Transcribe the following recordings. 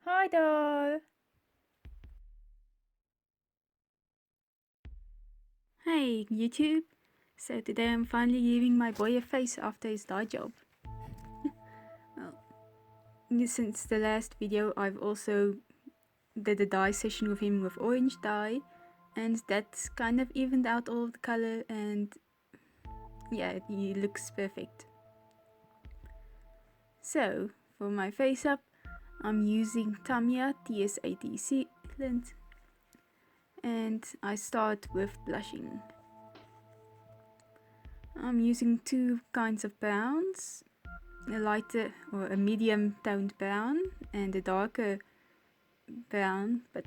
Hi doll! Hey YouTube! So today I'm finally giving my boy a face after his dye job. Well, since the last video I've also did a dye session with him with orange dye, and that's kind of evened out all of the color, and yeah, he looks perfect. So for my face up, I'm using Tamiya TS80 sealant, and I start with blushing. I'm using two kinds of browns, a lighter or a medium toned brown and a darker brown but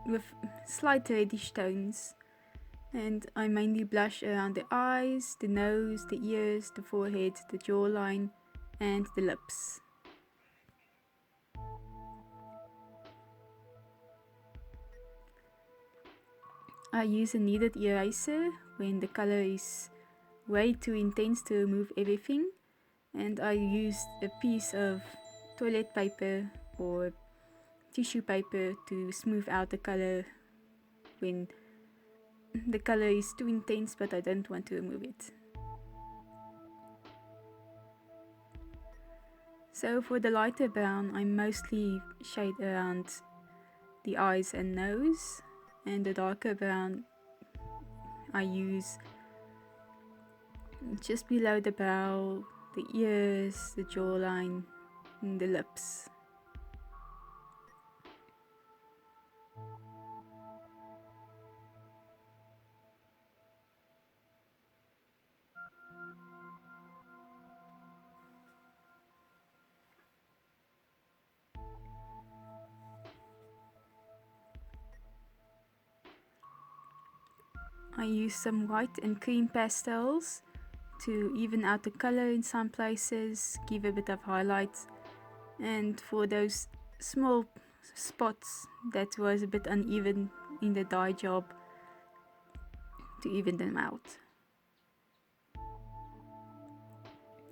with slight reddish tones. And I mainly blush around the eyes, the nose, the ears, the forehead, the jawline and the lips. I use a kneaded eraser when the color is way too intense to remove everything, and I use a piece of toilet paper or tissue paper to smooth out the color when the color is too intense but I don't want to remove it. So for the lighter brown I mostly shade around the eyes and nose, and the darker brown I use just below the brow, the ears, the jawline and the lips. I use some white and cream pastels to even out the color in some places, give a bit of highlight, and for those small spots that was a bit uneven in the dye job, to even them out.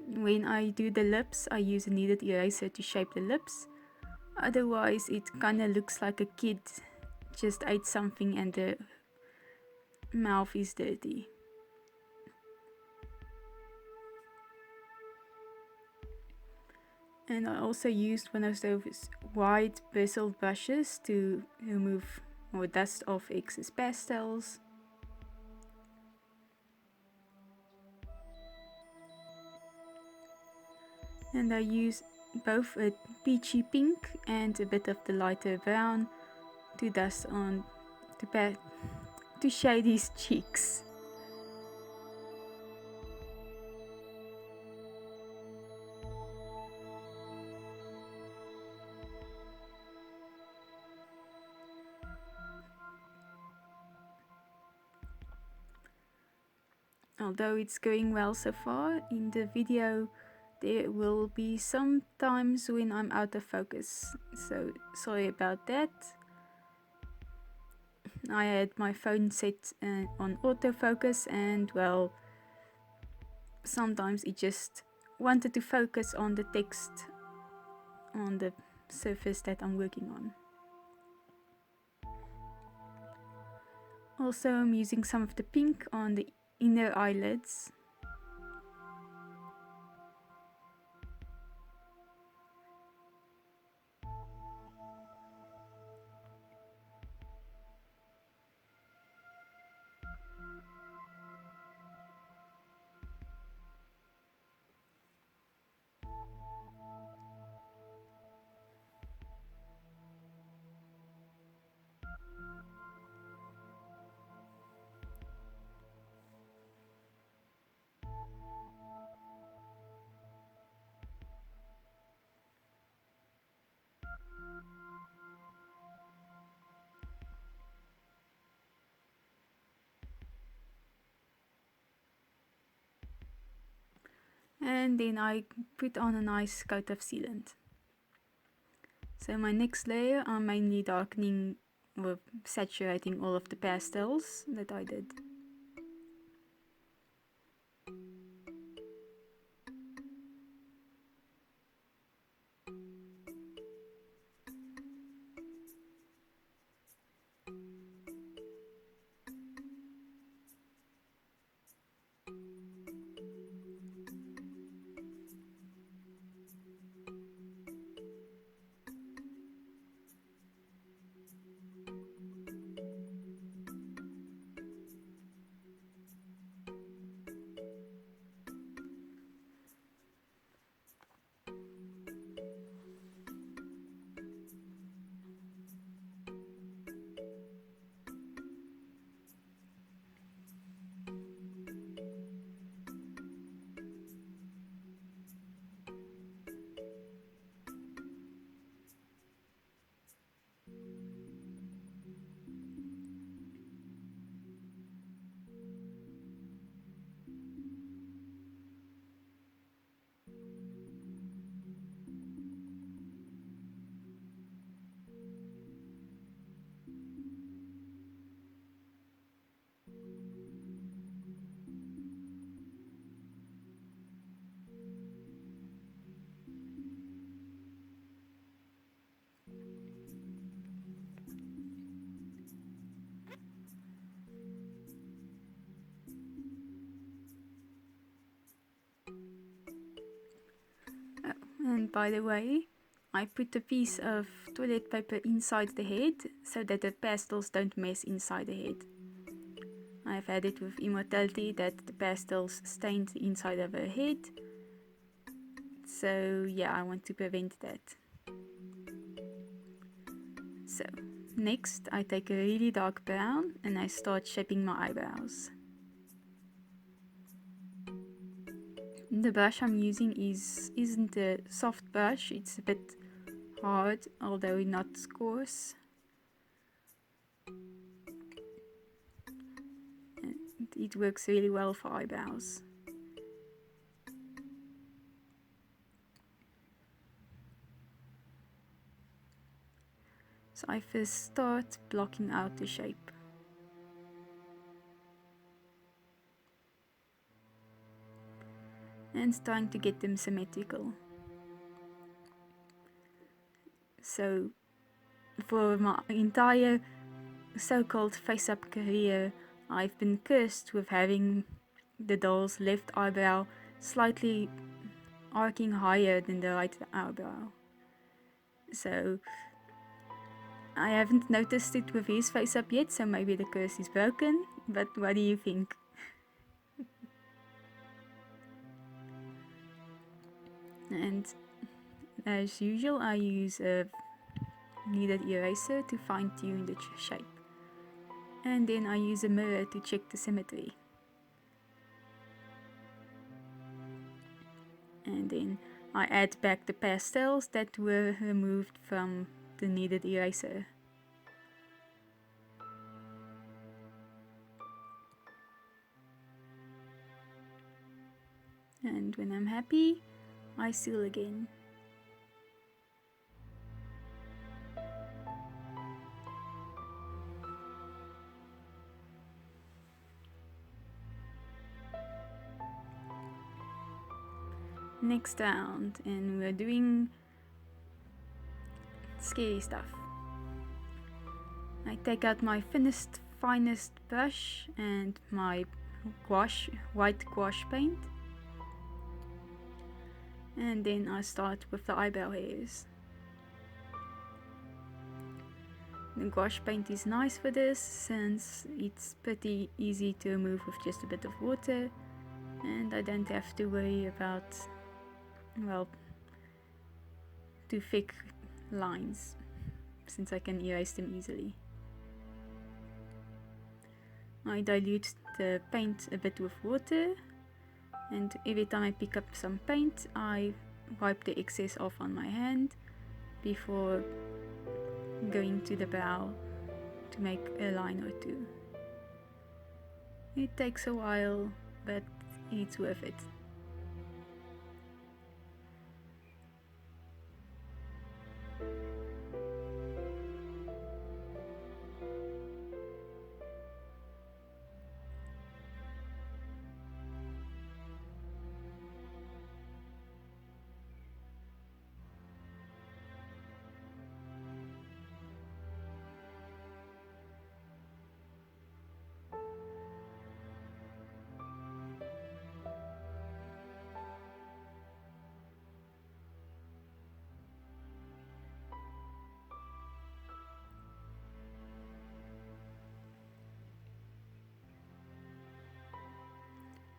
When I do the lips, I use a kneaded eraser to shape the lips, otherwise it kinda looks like a kid just ate something and the mouth is dirty. And I also used one of those wide bristled brushes to remove or dust off excess pastels. And I use both a peachy pink and a bit of the lighter brown to dust on to shade his cheeks. Although it's going well so far, in the video there will be some times when I'm out of focus, so sorry about that. I had my phone set on autofocus, and well, sometimes it just wanted to focus on the text on the surface that I'm working on. Also, I'm using some of the pink on the inner eyelids. And then I put on a nice coat of sealant. So my next layer, I'm mainly darkening or saturating all of the pastels that I did. by the way, I put a piece of toilet paper inside the head so that the pastels don't mess inside the head. I've had it with Immortality that the pastels stained the inside of her head. So yeah, I want to prevent that. So next I take a really dark brown and I start shaping my eyebrows. The brush I'm using isn't a soft brush, it's a bit hard, although not coarse. And it works really well for eyebrows. So I first start blocking out the shape. And trying to get them symmetrical. So for my entire so-called face-up career, I've been cursed with having the doll's left eyebrow slightly arcing higher than the right eyebrow. So I haven't noticed it with his face-up yet, so maybe the curse is broken, but what do you think? And as usual, I use a kneaded eraser to fine-tune the shape. And then I use a mirror to check the symmetry. And then I add back the pastels that were removed from the kneaded eraser. And when I'm happy, I seal again. Next round, and we're doing scary stuff. I take out my finest brush and my white gouache paint, and then I start with the eyebrow hairs. The gouache paint is nice for this since it's pretty easy to remove with just a bit of water, and I don't have to worry about, well, too thick lines since I can erase them easily. I dilute the paint a bit with water, and every time I pick up some paint I wipe the excess off on my hand before going to the brow to make a line or two. It takes a while, but it's worth it.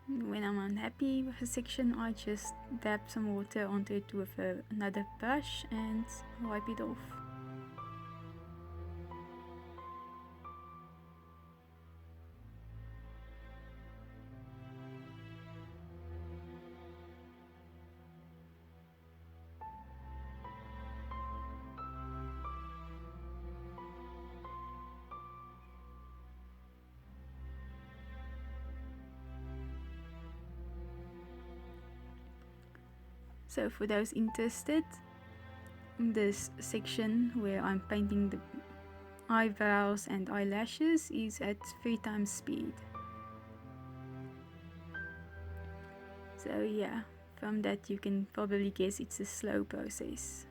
When I'm unhappy with a section, I just dab some water onto it with another brush and wipe it off. So for those interested, this section where I'm painting the eyebrows and eyelashes is at 3 times speed. So yeah, from that you can probably guess it's a slow process.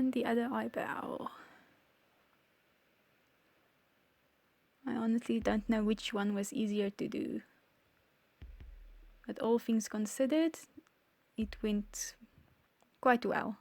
And the other eyebrow. I honestly don't know which one was easier to do. But all things considered, it went quite well.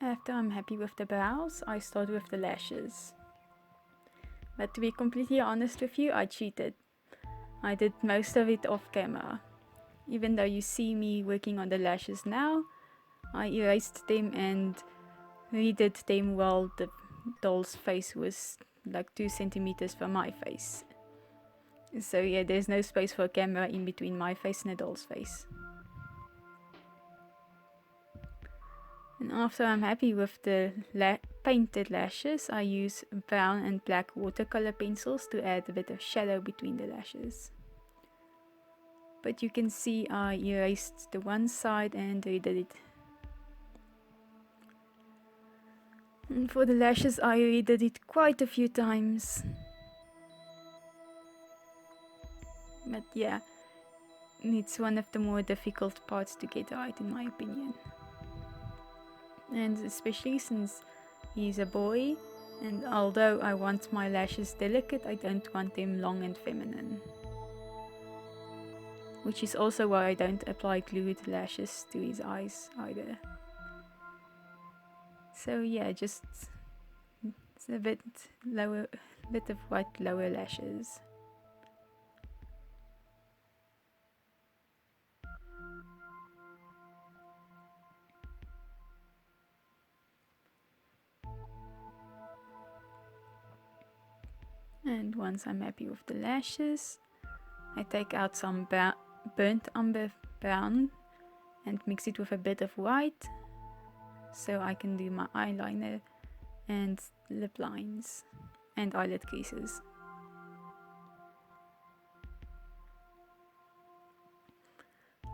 After I'm happy with the brows, I start with the lashes. But to be completely honest with you, I cheated. I did most of it off camera. Even though you see me working on the lashes now, I erased them and redid them while the doll's face was like 2 centimeters from my face. So yeah, there's no space for a camera in between my face and the doll's face. And after I'm happy with the painted lashes, I use brown and black watercolor pencils to add a bit of shadow between the lashes. But you can see I erased the one side and redid it. And for the lashes I redid it quite a few times. But yeah, it's one of the more difficult parts to get right in my opinion. And especially since he's a boy, and although I want my lashes delicate, I don't want them long and feminine. Which is also why I don't apply glued lashes to his eyes either. So yeah, just it's a bit of white lower lashes. And once I'm happy with the lashes, I take out some burnt umber brown and mix it with a bit of white so I can do my eyeliner and lip lines and eyelid creases.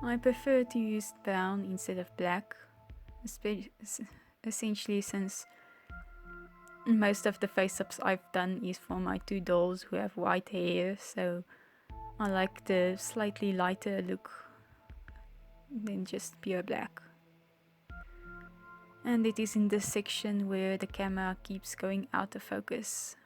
I prefer to use brown instead of black, essentially since most of the face-ups I've done is for my 2 dolls who have white hair, so I like the slightly lighter look than just pure black. And it is in this section where the camera keeps going out of focus.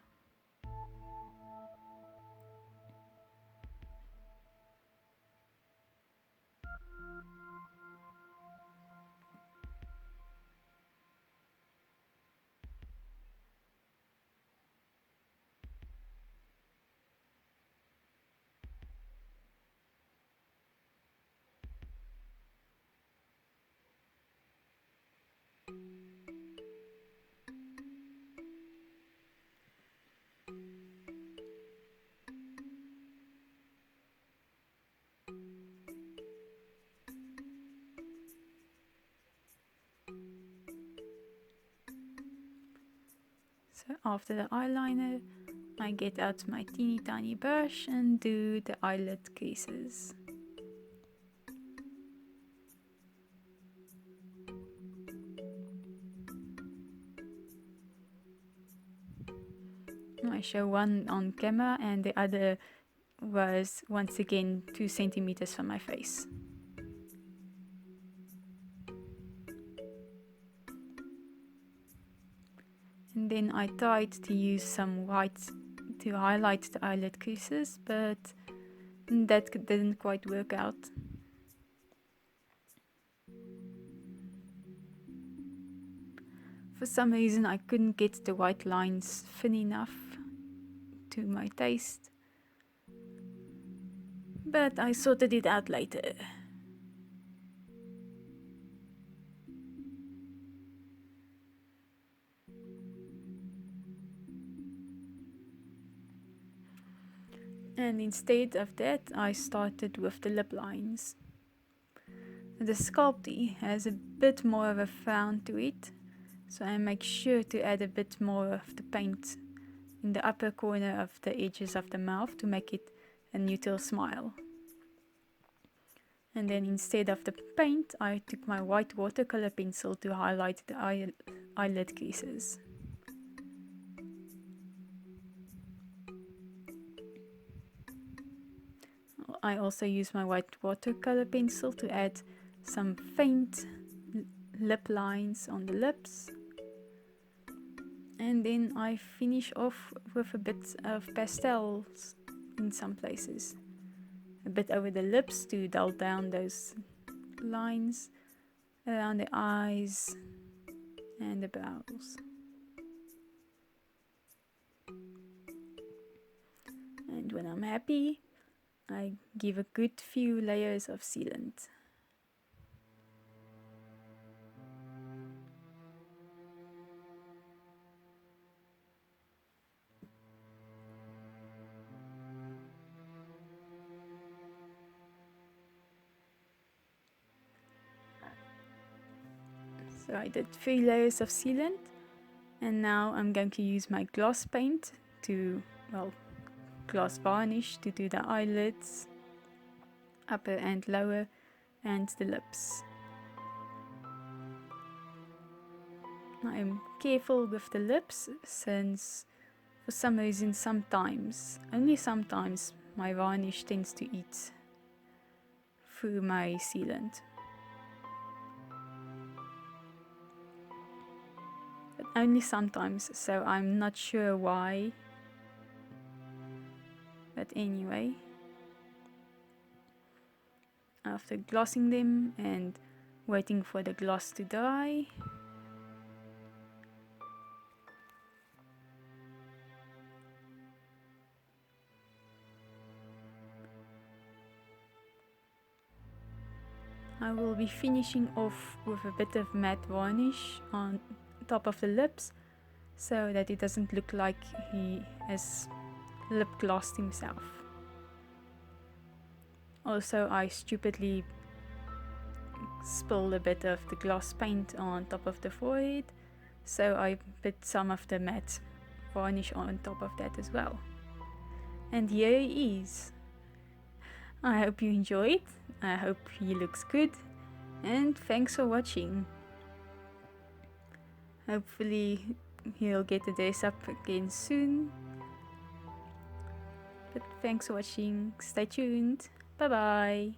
So after the eyeliner, I get out my teeny tiny brush and do the eyelid creases. I show one on camera and the other was once again 2 centimeters from my face. And then I tried to use some white to highlight the eyelid creases, but that didn't quite work out. For some reason I couldn't get the white lines thin enough to my taste, but I sorted it out later. And instead of that, I started with the lip lines. The Sculpey has a bit more of a frown to it, so I make sure to add a bit more of the paint in the upper corner of the edges of the mouth to make it a neutral smile. And then instead of the paint, I took my white watercolor pencil to highlight the eyelid creases. I also use my white watercolor pencil to add some faint lip lines on the lips. And then I finish off with a bit of pastels in some places. A bit over the lips to dull down those lines, around the eyes and the brows. And when I'm happy, I give a good few layers of sealant. So I did 3 layers of sealant, and now I'm going to use my gloss paint to, gloss varnish to do the eyelids, upper and lower, and the lips. I'm careful with the lips since for some reason only sometimes, my varnish tends to eat through my sealant. But only sometimes, so I'm not sure why. But anyway, after glossing them and waiting for the gloss to dry, I will be finishing off with a bit of matte varnish on top of the lips so that it doesn't look like he has lip glossed himself. Also, I stupidly spilled a bit of the gloss paint on top of the forehead, so I put some of the matte varnish on top of that as well. And here he is. I hope you enjoyed. I hope he looks good, and thanks for watching. Hopefully he'll get to dress up again soon. But thanks for watching. Stay tuned. Bye bye.